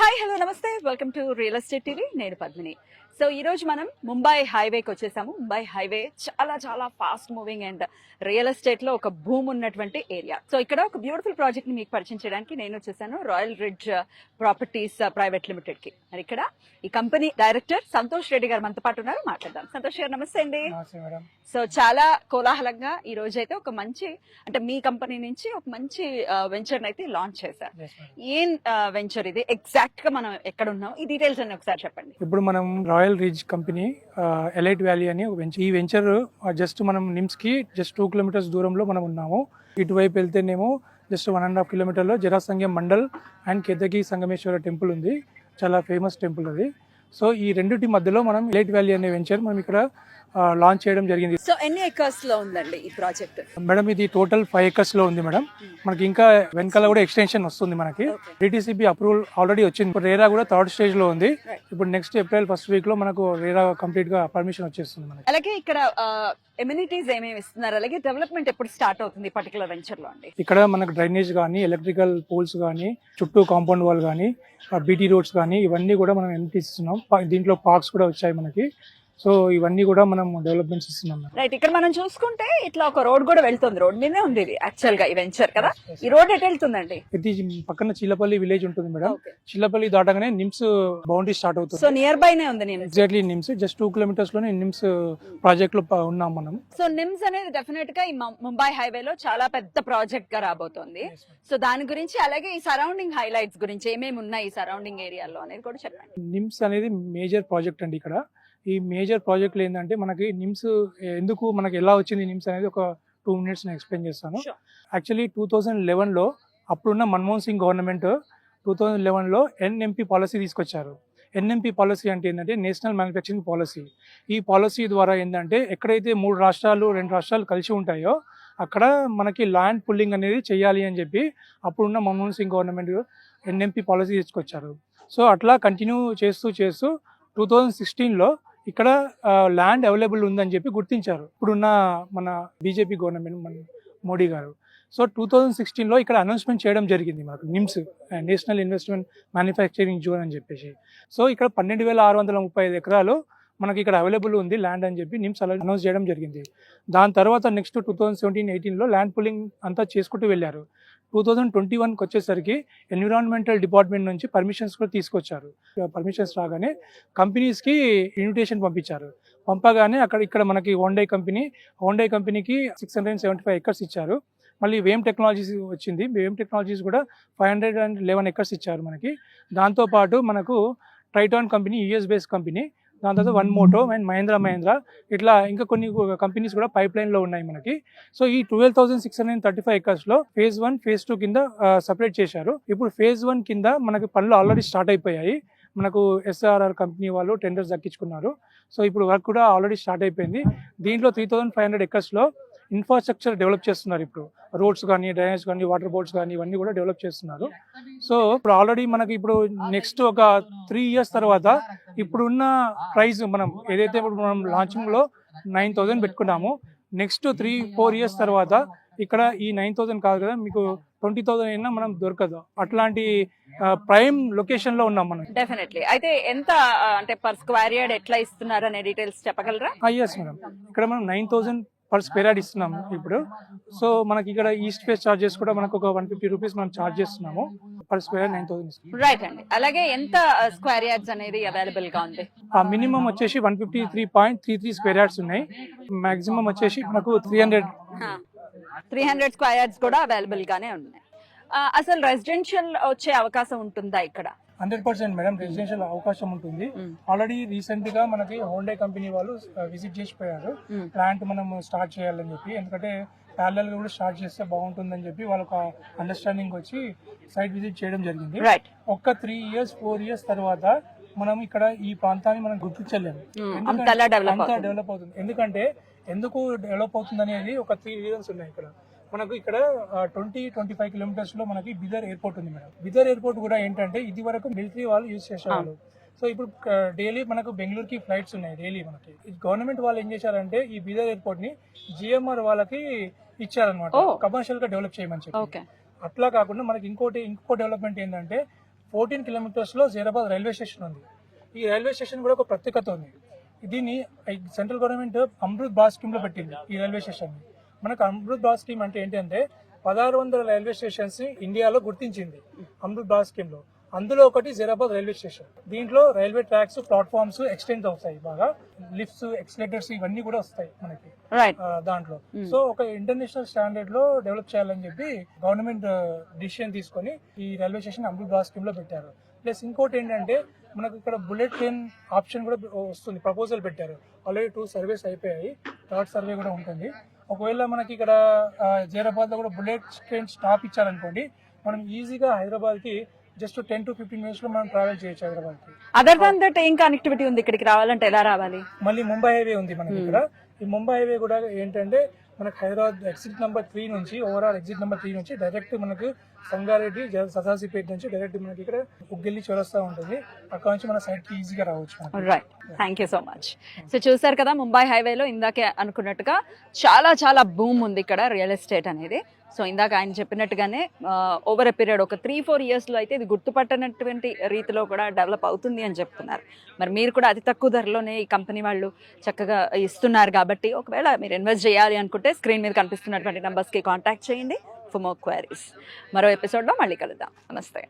Hi hello నమస్తే welcome to real estate TV. నేను Padmini. So ఈ రోజు మనం ముంబై హైవేకి వచ్చేసాము. ముంబై హైవే చాలా చాలా fast moving and real estate లో ఒక భూమి ఉన్నటువంటి ఏరియా. సో ఇక్కడ ఒక బ్యూటిఫుల్ ప్రాజెక్ట్ ని మీకు పరిచయం చేయడానికి నేను వచ్చేసాను royal ridge properties private limited కి. మరి ఇక్కడ ఈ కంపెనీ డైరెక్టర్ సంతోష్ రెడ్డి గారు మనతో పాటు ఉన్నారు, మాట్లాడదాం. సంతోష్ గారు నమస్తే అండి. సో చాలా కోలాహలంగా ఈ రోజు అయితే ఒక మంచి అంటే మీ కంపెనీ నుంచి ఒక మంచి వెంచర్ అయితే లాంచ్ చేశారు. ఏం వెంచర్ ఇది, ఎగ్జాక్ట్ గా మనం ఎక్కడ ఉన్నాం, ఈ డీటెయిల్స్ అన్ని ఒకసారి చెప్పండి. ఇప్పుడు మనం royal ridge company elite valley అని ఒక వెంచర్. ఈ వెంచర్ జస్ట్ మనం నిమ్స్ కి జస్ట్ 2 కిలోమీటర్స్ దూరంలో మనం ఉన్నాము. ఇటువైపు వెళ్తేనేమో జస్ట్ 1.5 కిలోమీటర్లో జరాసంగం మండల్ అండ్ కేతకి సంగమేశ్వర టెంపుల్ ఉంది, చాలా ఫేమస్ టెంపుల్ అది. సో ఈ రెండింటి మధ్యలో మనం ఎలైట్ వ్యాలీ అనే వెంచర్ మనం ఇక్కడ లాంచ్ చేయడం జరిగింది. సో ఎన్ని ఎకర్స్ లో ఉందండి ఈ ప్రాజెక్ట్? మేడం ఇది టోటల్ 5 acres లో ఉంది మేడం. మనకి ఇంకా వెనకాల కూడా ఎక్స్టెన్షన్ వస్తుంది. మనకి డిటిసిపి అప్రూవల్ ఆల్రెడీ వచ్చింది. ఇప్పుడు రేరా కూడా 3rd stage లో ఉంది. ఇప్పుడు నెక్స్ట్ ఏప్రిల్ 1st week లో మనకు రేరా కంప్లీట్ గా పర్మిషన్ వచ్చేస్తుంది మనకి. అలాగే ఇక్కడ ఎమ్యూనిటీస్ ఏమేమి ఇస్తున్నారు, అలాగే డెవలప్మెంట్ ఎప్పుడు స్టార్ట్ అవుతుంది పర్టికులర్ వెంచర్ లో అండి? ఇక్కడ మనకు డ్రైనేజ్ కానీ, ఎలక్ట్రికల్ పోల్స్ కానీ, చుట్టూ కాంపౌండ్ వాల్ కానీ, బీటీ రోడ్స్ కానీ ఇవన్నీ కూడా మనం ఎమ్యూనిటీస్ ఇస్తున్నాం. దీంట్లో పార్క్స్ కూడా వచ్చాయి మనకి. సో ఇవన్నీ కూడా మనం డెవలప్మెంట్స్ ఇస్తున్నాం. రైట్, ఇక్కడ మనం చూసుకుంటే ఇట్లా ఒక రోడ్ కూడా వెళ్తుంది, రోడ్ మీదే ఉంది ఇది యాక్చువల్ గా ఈ వెంచర్ కదా. ఈ రోడ్ ఎటు వెళ్తుందండి? ఇది పక్కన చిల్లపల్లి విలేజ్ ఉంటుంది మేడం. చిల్లపల్లి దాటగానే నిమ్స్ బౌండరీ స్టార్ట్ అవుతుంది. సో నియర్ బైనే ఉంది NIMS. Exactly NIMS just 2 kilometers లోనే నిమ్స్ ప్రాజెక్ట్ లో ఉన్నాం మనం. సో నిమ్స్ అనేది డెఫినెట్ గా ఈ ముంబై హైవే లో చాలా పెద్ద ప్రాజెక్ట్ గా రాబోతోంది. సో దాని గురించి అలాగే ఈ సరౌండింగ్ హైలైట్స్ గురించి ఏమేమి ఉన్నాయి ఈ సరౌండింగ్ ఏరియాలో అనేది కూడా చెప్పండి. నిమ్స్ అనేది మేజర్ ప్రాజెక్ట్ అండి. ఇక్కడ ఈ మేజర్ ప్రాజెక్టులు ఏంటంటే మనకి నిమ్స్ ఎందుకు మనకి ఎలా వచ్చింది నిమ్స్ అనేది ఒక 2 minutes నేను ఎక్స్ప్లెయిన్ చేస్తాను. యాక్చువల్లీ 2011లో అప్పుడున్న మన్మోహన్ సింగ్ గవర్నమెంట్ 2011లో ఎన్ఎంపీ పాలసీ తీసుకొచ్చారు. ఎన్ఎంపీ పాలసీ అంటే ఏంటంటే నేషనల్ మ్యానుఫ్యాక్చరింగ్ పాలసీ. ఈ పాలసీ ద్వారా ఏంటంటే ఎక్కడైతే 3 రాష్ట్రాలు 2 రాష్ట్రాలు కలిసి ఉంటాయో అక్కడ మనకి ల్యాండ్ పుల్లింగ్ అనేది చేయాలి అని చెప్పి అప్పుడున్న మన్మోహన్ సింగ్ గవర్నమెంట్ ఎన్ఎంపీ పాలసీ తీసుకొచ్చారు. సో అట్లా కంటిన్యూ చేస్తూ 2016లో ఇక్కడ ల్యాండ్ అవైలబుల్ ఉందని చెప్పి గుర్తించారు ఇప్పుడున్న మన బీజేపీ గవర్నమెంట్, మన మోడీ గారు. సో 2016లో ఇక్కడ అనౌన్స్మెంట్ చేయడం జరిగింది మనకు NIMS national investment manufacturing zone అని చెప్పేసి. సో ఇక్కడ 12,635 ఎకరాలు మనకి ఇక్కడ అవైలబుల్ ఉంది ల్యాండ్ అని చెప్పి నిమ్స్ అలా అనౌన్స్ చేయడం జరిగింది. దాని తర్వాత నెక్స్ట్ 2017-18లో ల్యాండ్ పుల్లింగ్ అంతా చేసుకుంటూ వెళ్ళారు. 2021కి వచ్చేసరికి ఎన్విరాన్మెంటల్ డిపార్ట్మెంట్ నుంచి పర్మిషన్స్ కూడా తీసుకొచ్చారు. పర్మిషన్స్ రాగానే కంపెనీస్కి ఇన్విటేషన్ పంపించారు. పంపగానే ఇక్కడ మనకి హోండా కంపెనీకి 675 acres ఇచ్చారు. మళ్ళీ వేమ్ టెక్నాలజీస్ వచ్చింది. వేమ్ టెక్నాలజీస్ కూడా 511 acres ఇచ్చారు మనకి. దాంతోపాటు మనకు Triton company US based company, దాని తర్వాత వన్ మోటో అండ్ మహేంద్ర ఇట్లా ఇంకా కొన్ని కంపెనీస్ కూడా పైప్ లైన్లో ఉన్నాయి మనకి. సో ఈ 12,635 acresలో phase 1, phase 2 కింద సపరేట్ చేశారు. ఇప్పుడు phase 1 కింద మనకి పనులు ఆల్రెడీ స్టార్ట్ అయిపోయాయి. మనకు ఎస్ఆర్ఆర్ కంపెనీ వాళ్ళు టెండర్స్ దక్కించుకున్నారు. సో ఇప్పుడు వర్క్ కూడా ఆల్రెడీ స్టార్ట్ అయిపోయింది. దీంట్లో 3,500 acresలో ఇన్ఫ్రాస్ట్రక్చర్ డెవలప్ చేస్తున్నారు. ఇప్పుడు రోడ్స్ కానీ, డ్రైనేజ్ కానీ, వాటర్ బోర్డ్స్ కానీ ఇవన్నీ కూడా డెవలప్ చేస్తున్నారు. సో ఇప్పుడు ఆల్రెడీ మనకి ఇప్పుడు నెక్స్ట్ ఒక 3 years తర్వాత ఇప్పుడున్న ప్రైస్ మనం ఏదైతే ఇప్పుడు మనం లాంచింగ్లో 9,000 పెట్టుకున్నామో నెక్స్ట్ 3-4 years తర్వాత ఇక్కడ ఈ 9,000 కాదు కదా, మీకు 20,000 అయినా మనం దొరకదు. అట్లాంటి ప్రైమ్ లొకేషన్ లో ఉన్నాం మనం. డెఫినెట్లీ. అయితే ఎంత అంటే పర్ స్క్వేర్ యార్డ్ ఎట్లా ఇస్తున్నారు అనే డీటెయిల్స్ చెప్పగలరా? ఎస్ మేడం, ఇక్కడ మనం 9,000 per square yard ఇస్తున్నాం ఇప్పుడు. సో మనకి ఇక్కడ ఈస్ట్ ఫేస్ చార్జెస్ కూడా మనకు ఒక 150 రూపీస్ మనం చార్జ్ చేస్తున్నాము. Per square 9,000. రైట్ అండి. అలాగే ఎంత స్క్వేర్ యార్డ్స్ అనేది అవైలబుల్ గా ఉంది? మినిమం వచ్చేసి 153.33 స్క్వేర్ యార్డ్స్ ఉన్నాయి. మాక్సిమం వచ్చేసి మనకు 300 స్క్వేర్ యార్డ్స్ కూడా అవైలబుల్ గానే ఉన్నాయి. అసలు రెసిడెన్షియల్ వచ్చే అవకాశం ఉంటుందా ఇక్కడ? 100% మేడం, రెసిడెన్షియల్ అవకాశం ఉంటుంది. ఆల్రెడీ రీసెంట్ గా మనకి హోండా కంపెనీ వాళ్ళు విజిట్ చేసిపోయారు ప్లాంట్ మనం స్టార్ట్ చేయాలని చెప్పి. ఎందుకంటే ప్యారలల్ గా కూడా స్టార్ట్ చేస్తే బాగుంటుందని చెప్పి వాళ్ళకి అండర్స్టాండింగ్ వచ్చి సైట్ విజిట్ చేయడం జరిగింది. ఒక్క 3 years 4 years తర్వాత మనం ఇక్కడ ఈ ప్రాంతాన్ని మనం గుర్తించలేము. అంతా డెవలప్ అవుతుంది. ఎందుకు డెవలప్ అవుతుంది అనేది ఒక 3 reasons ఉన్నాయి. ఇక్కడ మనకు ఇక్కడ 20-25 kilometers లో మనకి బిదర్ ఎయిర్పోర్ట్ ఉంది మేడం. బిదర్ ఎయిర్పోర్ట్ కూడా ఏంటంటే ఇది వరకు మిలిటరీ వాళ్ళు యూజ్ చేసేవాళ్ళు. సో ఇప్పుడు డైలీ మనకు బెంగళూరుకి ఫ్లైట్స్ ఉన్నాయి డైలీ మనకి. గవర్నమెంట్ వాళ్ళు ఏం చేశారంటే ఈ బిదర్ ఎయిర్పోర్ట్ ని జిఎంఆర్ వాళ్ళకి ఇచ్చారనమాట, కమర్షియల్ గా డెవలప్ చేయమని చెప్పి. అట్లా కాకుండా మనకి ఇంకో డెవలప్మెంట్ ఏంటంటే 14 కిలోమీటర్స్లో జైరాబాద్ రైల్వే స్టేషన్ ఉంది. ఈ రైల్వే స్టేషన్ కూడా ఒక ప్రత్యేకత ఉంది. దీన్ని సెంట్రల్ గవర్నమెంట్ అమృత్ బాల్ స్కీమ్లో పెట్టింది ఈ రైల్వే స్టేషన్. మనకు అమృత్ బాల్ స్కీమ్ అంటే ఏంటంటే 1600 రైల్వే స్టేషన్స్ ఇండియాలో గుర్తించింది అమృత్ బాల్ స్కీమ్లో. అందులో ఒకటి జైరాబాద్ రైల్వే స్టేషన్. దీంట్లో రైల్వే ట్రాక్స్, ప్లాట్ఫామ్స్ ఎక్స్టెండ్ అవుతాయి, బాగా లిఫ్ట్స్, ఎక్స్లేటర్స్ ఇవన్నీ కూడా వస్తాయి మనకి దాంట్లో. సో ఒక ఇంటర్నేషనల్ స్టాండర్డ్ లో డెవలప్ చేయాలని చెప్పి గవర్నమెంట్ డిసిషన్ తీసుకొని ఈ railway station Amrit ball scheme లో పెట్టారు. ప్లస్ ఇంకోటి ఏంటంటే మనకు ఇక్కడ బుల్లెట్ ట్రైన్ ఆప్షన్ కూడా వస్తుంది, ప్రపోజల్ పెట్టారు. ఆల్రెడీ 2 సర్వేస్ అయిపోయాయి, 3rd సర్వే కూడా ఉంటుంది. ఒకవేళ మనకి ఇక్కడ జైరాబాద్ లో కూడా బుల్లెట్ ట్రైన్ స్టాప్ ఇచ్చారనుకోండి, మనం ఈజీగా హైదరాబాద్ కి జస్ట్ 10 to 15 minutes లో మనం ట్రావెల్ చేయొచ్చు హైదరాబాద్ కి. అదర్ దాన్ దట్ ఏం కనెక్టివిటీ ఉంది ఇక్కడికి రావాలంటే? ఎలా రావాలి? మళ్ళీ ముంబై హైవే ఉంది మనకి ఇక్కడ. ఈ ముంబై హైవే కూడా ఏంటంటే మనకు హైదరాబాద్ ఎగ్జిట్ నెంబర్ 3 నుంచి, ఓవరాల్ ఎగ్జిట్ నెంబర్ 3 నుంచి డైరెక్ట్ మనకు సంగారెడ్డి, సదాశివపేట నుంచి డైరెక్ట్ మనకి ఇక్కడ ఉగ్గెల్లి చౌరస్తా ఉంటుంది. అక్కడ నుంచి మన సైడ్ కి ఈజీగా రావచ్చు. Right, thank you so much. So చూసారు కదా, ముంబై హైవేలో ఇందాకే అనుకున్నట్టుగా చాలా చాలా బూమ్ ఉంది ఇక్కడ రియల్ ఎస్టేట్ అనేది. సో ఇందాక ఆయన చెప్పినట్టుగానే ఓవర్ ఎ పీరియడ్ ఒక 3-4 yearsలో అయితే ఇది గుర్తుపట్టనటువంటి రీతిలో కూడా డెవలప్ అవుతుంది అని చెప్తున్నారు. మరి మీరు కూడా అతి తక్కువ ధరలోనే ఈ కంపెనీ వాళ్ళు చక్కగా ఇస్తున్నారు కాబట్టి, ఒకవేళ మీరు ఇన్వెస్ట్ చేయాలి అనుకుంటే స్క్రీన్ మీద కనిపిస్తున్నటువంటి నెంబర్స్కి కాంటాక్ట్ చేయండి ఫర్ మోర్ క్వైరీస్. మరో ఎపిసోడ్లో మళ్ళీ కలుద్దాం. నమస్తే.